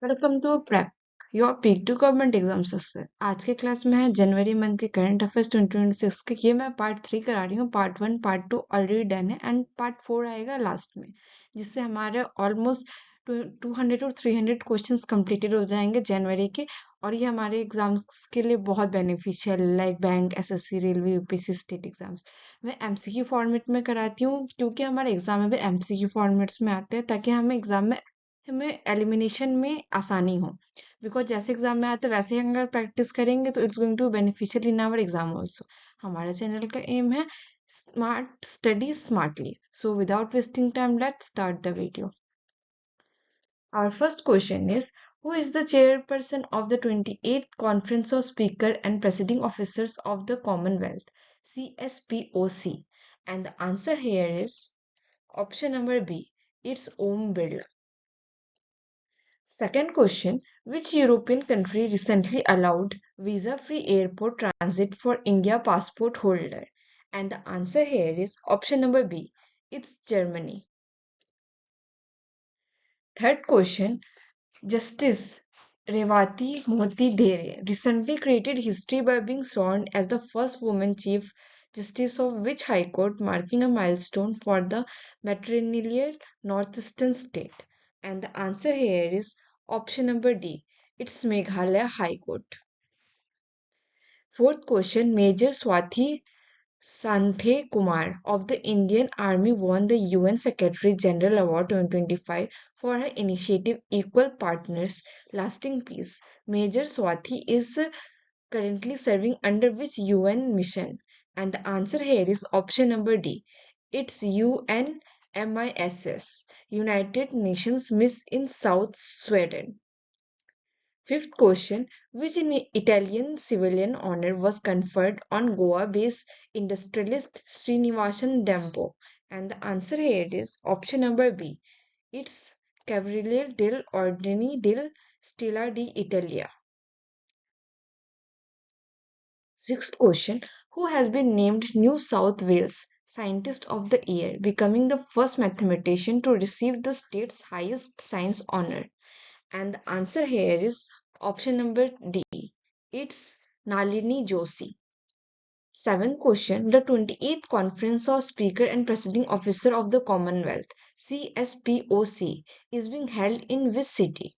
Welcome to prep your peak to government exam success. आज के class में है जनवरी मंथ के करंट अफेयर्स 2026 के। ये मैं पार्ट 3 करा रही हूँ। पार्ट 1 पार्ट 2 ऑलरेडी डन है एंड पार्ट 4 आएगा लास्ट में, जिससे हमारे ऑलमोस्ट 200 और 300 क्वेश्चंस कंप्लीटेड हो जाएंगे जनवरी के। और ये हमारे एग्जाम्स के लिए बहुत beneficial, like bank, SSC, railway, UPSC, state exams. मैं एमसीक्यू फॉर्मेट में कराती हूँ क्योंकि हमारे एग्जाम में भी एमसीक्यू फॉर्मेट्स में आते हैं, ताकि हमें एग्जाम में हमें एलिमिनेशन में आसानी हो। बिकॉज जैसे एग्जाम में आते वैसे ही अगर प्रैक्टिस करेंगे तो it's going to beneficial in our exam also. हमारे चैनल का एम है smart study smartly. So without wasting time let's start the video. Our first question is, who is the chairperson of the 28th Conference of Speaker and Presiding Officers of the Commonwealth, CSPOC? And the answer here is option number B. It's Om Birla. Second question, which European country recently allowed visa-free airport transit for India passport holder? And the answer here is option number B. It's Germany. Third question, Justice Revati Murthy Dhere recently created history by being sworn as the first woman Chief Justice of which High Court, marking a milestone for the matrilineal northeastern state? And the answer here is option number D. It's Meghalaya High Court. Fourth question, Major Swathi Santhe Kumar of the Indian Army won the UN Secretary General Award 2025 for her initiative Equal Partners Lasting Peace. Major Swathi is currently serving under which UN mission? And the answer here is option number D. It's UNMISS, United Nations Miss in South Sweden. Fifth question, which Italian civilian honor was conferred on Goa-based industrialist Srinivasan Dempo? And the answer here is option number B. It's Cavaliere dell'Ordine della Stella d'Italia. Sixth question, who has been named New South Wales Scientist of the Year, becoming the first mathematician to receive the state's highest science honor? And the answer here is option number D. It's Nalini Joshi. Seventh question, the 28th Conference of Speaker and Presiding Officer of the Commonwealth, CSPOC, is being held in which city?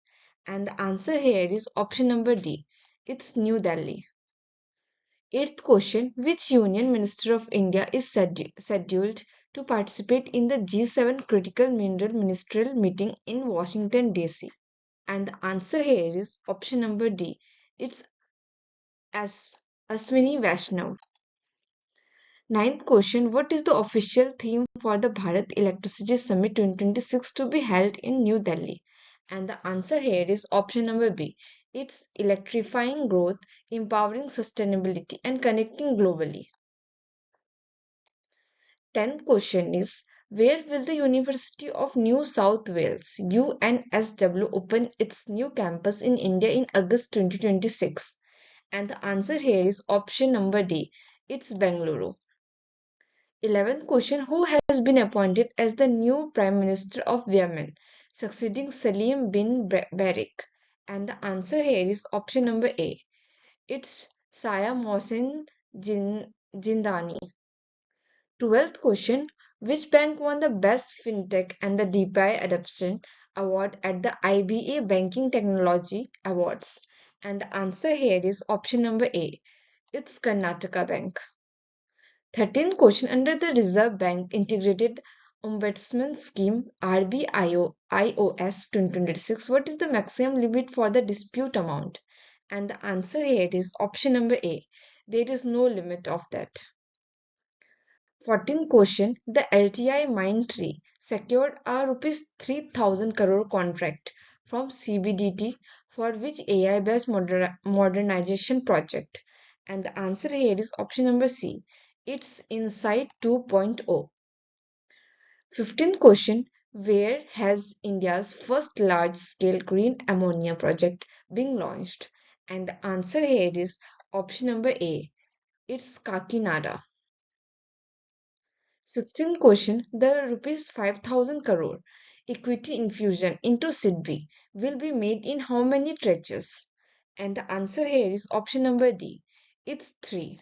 And the answer here is option number D. It's New Delhi. Eighth question, which Union Minister of India is scheduled to participate in the G7 Critical Mineral Ministerial Meeting in Washington, D.C.? And the answer here is option number D. It's Aswini Vaishnav. Ninth question, what is the official theme for the Bharat Electricity Summit 2026 to be held in New Delhi? And the answer here is option number B. It's electrifying growth, empowering sustainability, and connecting globally. 10th question is, where will the University of New South Wales UNSW open its new campus in India in August 2026? And the answer here is option number D. It's Bengaluru. 11th question, who has been appointed as the new Prime Minister of Yemen, succeeding Salim bin Barik? And the answer here is option number A. It's Saya Mohsin Jindani. 12th question, which bank won the Best FinTech and the DPI Adoption Award at the IBA Banking Technology Awards? And the answer here is option number A. It's Karnataka Bank. 13th question, under the Reserve Bank Integrated Ombudsman Scheme RBIOS 2026, what is the maximum limit for the dispute amount? And the answer here is option number A. There is no limit of that. 14th question, the LTI Mindtree secured a rupees 3,000 crore contract from CBDT for which AI-based modernization project? And the answer here is option number C. It's Insight 2.0. 15th question, where has India's first large-scale green ammonia project been launched? And the answer here is option number A. It's Kakinada. 16th question, the rupees 5,000 crore equity infusion into SIDBI will be made in how many tranches? And the answer here is option number D. It's 3.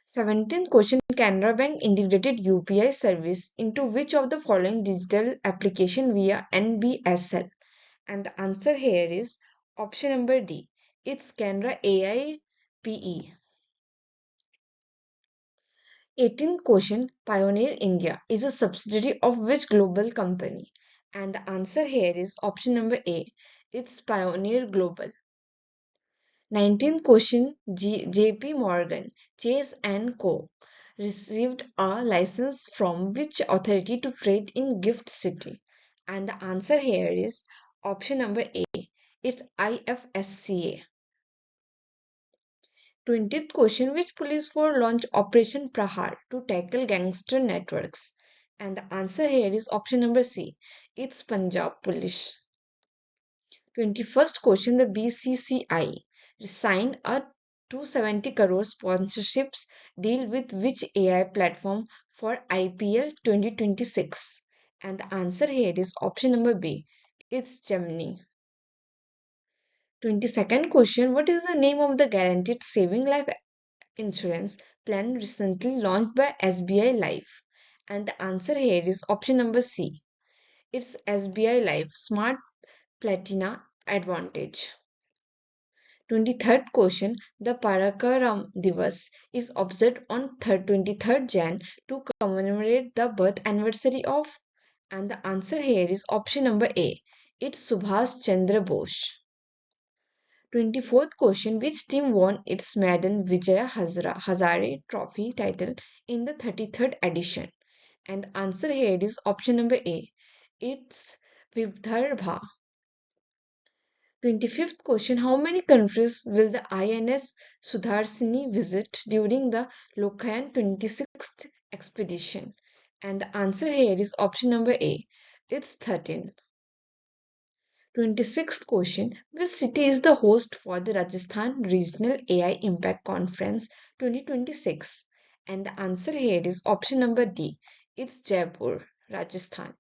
17th question, Canara Bank integrated UPI service into which of the following digital application via NBSL? And the answer here is option number D. It's Canara AIPE. 18th question, Pioneer India is a subsidiary of which global company? And the answer here is option number A. It's Pioneer Global. 19th question, JP Morgan Chase and Co. received a license from which authority to trade in Gift City? And the answer here is option number A. It's IFSCA. 20th question, which police force launched Operation Prahar to tackle gangster networks? And the answer here is option number C. It's Punjab Police. 21st question, the BCCI signed a 270 crore sponsorships deal with which AI platform for IPL 2026? And the answer here is option number B. It's Gemini. 22nd question, what is the name of the guaranteed saving life insurance plan recently launched by SBI Life? And the answer here is option number C. It's SBI Life Smart Platina Advantage. 23rd question, the Parakaram Divas is observed on 23rd Jan to commemorate the birth anniversary of? And the answer here is option number A. It's Subhas Chandra Bose. 24th question, which team won its maiden Vijaya Hazare Trophy title in the 33rd edition? And the answer here is option number A. It's Vidarbha. 25th question, how many countries will the INS Sudarsini visit during the Lokayan 26th expedition? And the answer here is option number A. It's 13. 26th question, which city is the host for the Rajasthan Regional AI Impact Conference 2026? And the answer here is option number D. It's Jaipur, Rajasthan.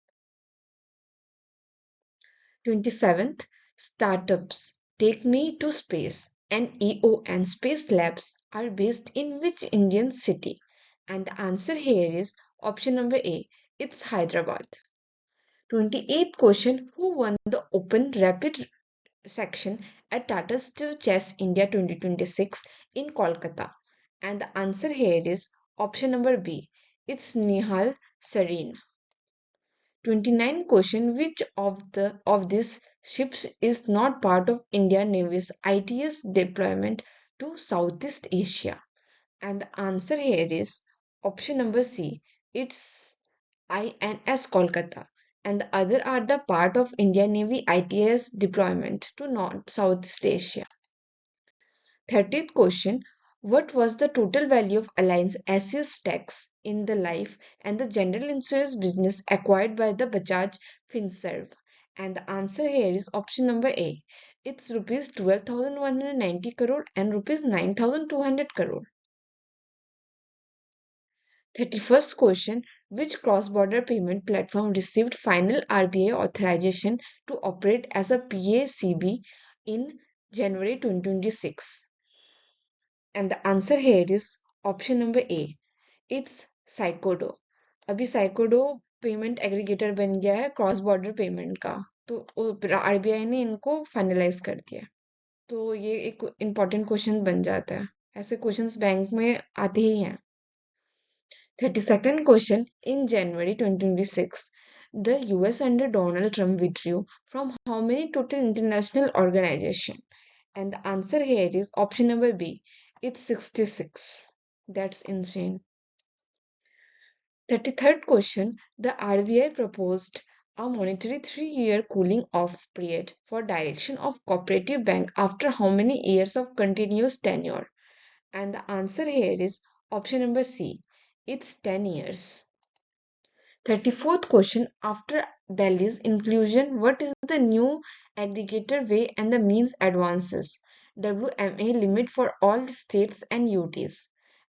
27th, startups Take Me to Space and EON Space Labs are based in which Indian city? And the answer here is option number A. It's Hyderabad. 28th question, who won the Open Rapid section at Tata Steel Chess India 2026 in Kolkata? And the answer here is option number B. It's Nihal Sareen. 29th question, which of these ships is not part of Indian Navy's ITS deployment to Southeast Asia? And the answer here is option number C. It's INS Kolkata. And the other are the part of Indian Navy ITS deployment to North Southeast Asia. 30th question, what was the total value of Alliance SC's stakes in the life and the general insurance business acquired by the Bajaj Finserv? And the answer here is option number A. It's rupees 12,190 crore and rupees 9,200 crore. 31st question, which cross-border payment platform received final RBI authorization to operate as a PACB in January 2026? And the answer here is option number A. It's Psychodo. अभी Psychodo payment aggregator बन गया है cross border payment का, तो RBI ने इनको finalise कर दिया। तो ये एक इम्पॉर्टेंट क्वेश्चन बन जाता है, ऐसे क्वेश्चंस बैंक में आते ही हैं। 32nd question, in January 2026, the US under Donald Trump withdrew from how many total international organizations? And the answer here is option number B. It's 66. That's insane. 33rd question, the RBI proposed a monetary 3-year cooling off period for direction of cooperative bank after how many years of continuous tenure? And the answer here is option number C. It's 10 years. 34th question, after Delhi's inclusion, what is the new aggregator way and the means advances? WMA limit for all states and UTs.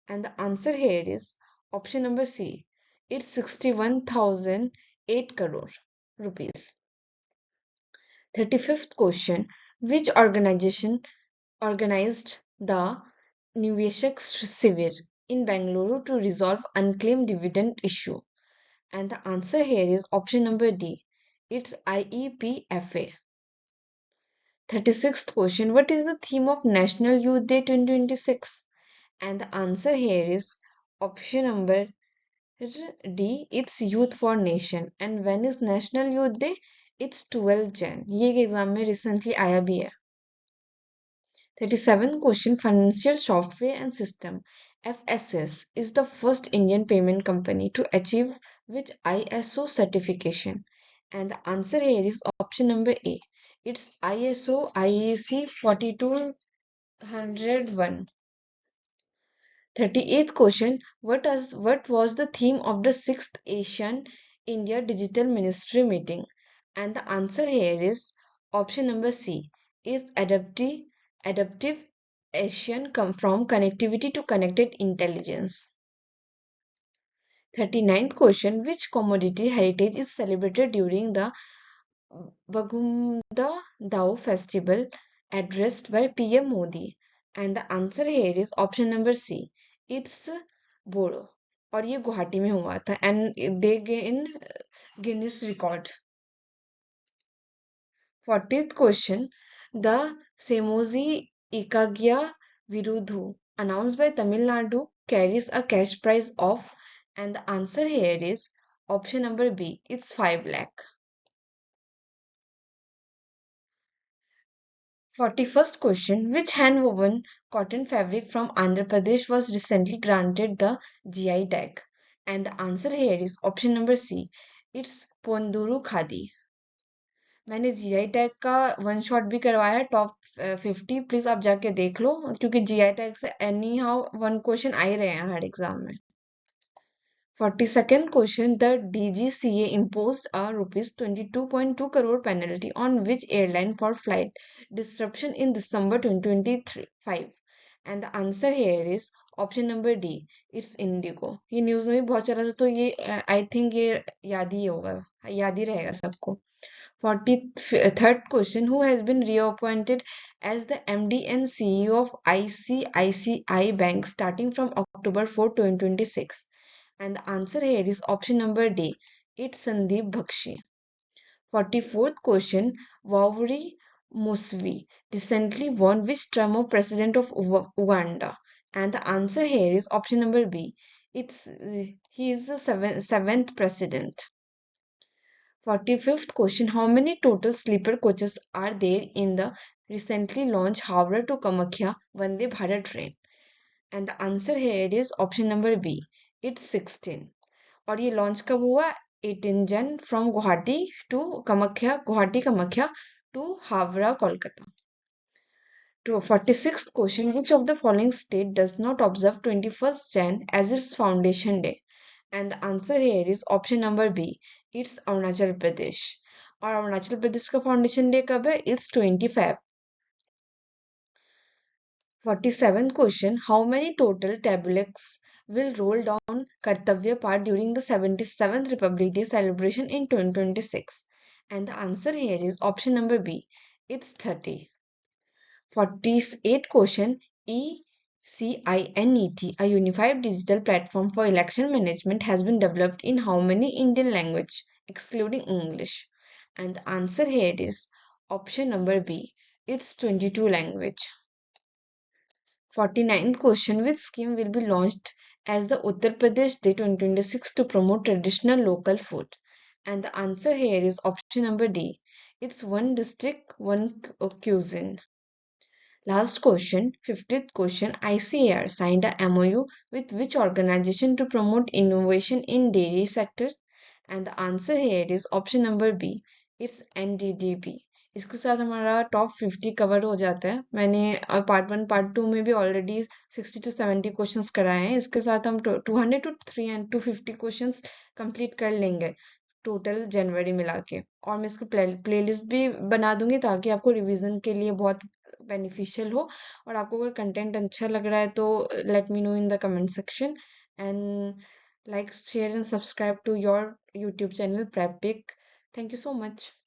And the answer here is option number C. It's 61,000 8 crore rupees. 35th question. Which organization organized the Niveshak Shivir in Bangalore to resolve unclaimed dividend issue? And the answer here is option number D. It's IEPFA. 36th question. What is the theme of National Youth Day 2026? And the answer here is option number D. It's Youth for Nation. And when is National Youth Day? It's 12 Jan. ये exam में recently आया भी है. 37 question. Financial Software and System FSS is the first Indian payment company to achieve which ISO certification? And the answer here is option number A. It's ISO IEC 4201. 38th question. What was the theme of the 6th Asian India Digital Ministry meeting? And the answer here is option number C. Is adaptive Asian come from connectivity to connected intelligence. 39th question. Which commodity heritage is celebrated during the Bagumda Dao festival addressed by PM Modi? And the answer here is option number C. It's बोरो. और ये गुवाहाटी में हुआ था and they gain Guinness record. 40th question. The Semozi Ikagya Virudhu announced by Tamil Nadu carries a cash prize of, and the answer here is option number B. It's 5 lakh. 41st question. Which hand-woven cotton fabric from Andhra Pradesh was recently granted the GI tag? And the answer here is option number C. It's Ponduru Khadi. मैंने GI tag का one shot भी करवाया top 50. Please आप जाके देख लो क्योंकि GI tag से any how one question आ ही रहे हैं हर एग्जाम में. 42nd question. The DGCA imposed a rupees 22.2 crore penalty on which airline for flight disruption in December 2025? And the answer here is option number D. It's Indigo. ये news में भी बहुत चला था तो ये आई थिंक ये याद ही होगा, याद ही रहेगा सबको. 43rd question. Who has been reappointed as the MD and CEO of ICICI Bank starting from October 4, 2026? And the answer here is option number D. It's Sandeep Bakshi. 44th question. Yoweri Museveni recently won which term of president of Uganda? And the answer here is option number B. He is the seventh president. 45th question. How many total sleeper coaches are there in the recently launched Howrah to Kamakhya Vande Bharat train? And the answer here is option number B. It's 16. और ये launch कब हुआ? 18 Jan from Guwahati to Kamakhya, Guwahati Kamakhya to Howrah, Kolkata. To 46th question. Which of the following state does not observe 21st Jan as its foundation day? And the answer here is option number B. It's Arunachal Pradesh. और अरुणाचल प्रदेश का foundation day कब है? It's 25. 47th question. How many total tableaux will roll down Kartavya Path during the 77th Republic Day celebration in 2026? And the answer here is option number B. It's 30. 48th question. ECINET, a unified digital platform for election management, has been developed in how many Indian language, excluding English? And the answer here is option number B. It's 22 language. 49th question. Which scheme will be launched as the Uttar Pradesh Day 2026 to promote traditional local food? And the answer here is option number D. It's one district, one cuisine. Last question, 50th question. ICAR signed a MOU with which organization to promote innovation in dairy sector? And the answer here is option number B. It's NDDB. इसके साथ हमारा top 50 cover हो जाता है. मैंने part 1 part 2 में भी already 60 to 70 questions कराए हैं. इसके साथ हम 200 to 250 क्वेश्चंस कंप्लीट कर लेंगे टोटल जनवरी मिला के. और मैं इसकी प्लेलिस्ट भी बना दूंगी ताकि आपको रिवीजन के लिए बहुत बेनिफिशियल हो. और आपको अगर कंटेंट अच्छा लग रहा है तो let me know in the comment section. And Like, share, and subscribe to your YouTube channel, Prep Pick. Thank you so much.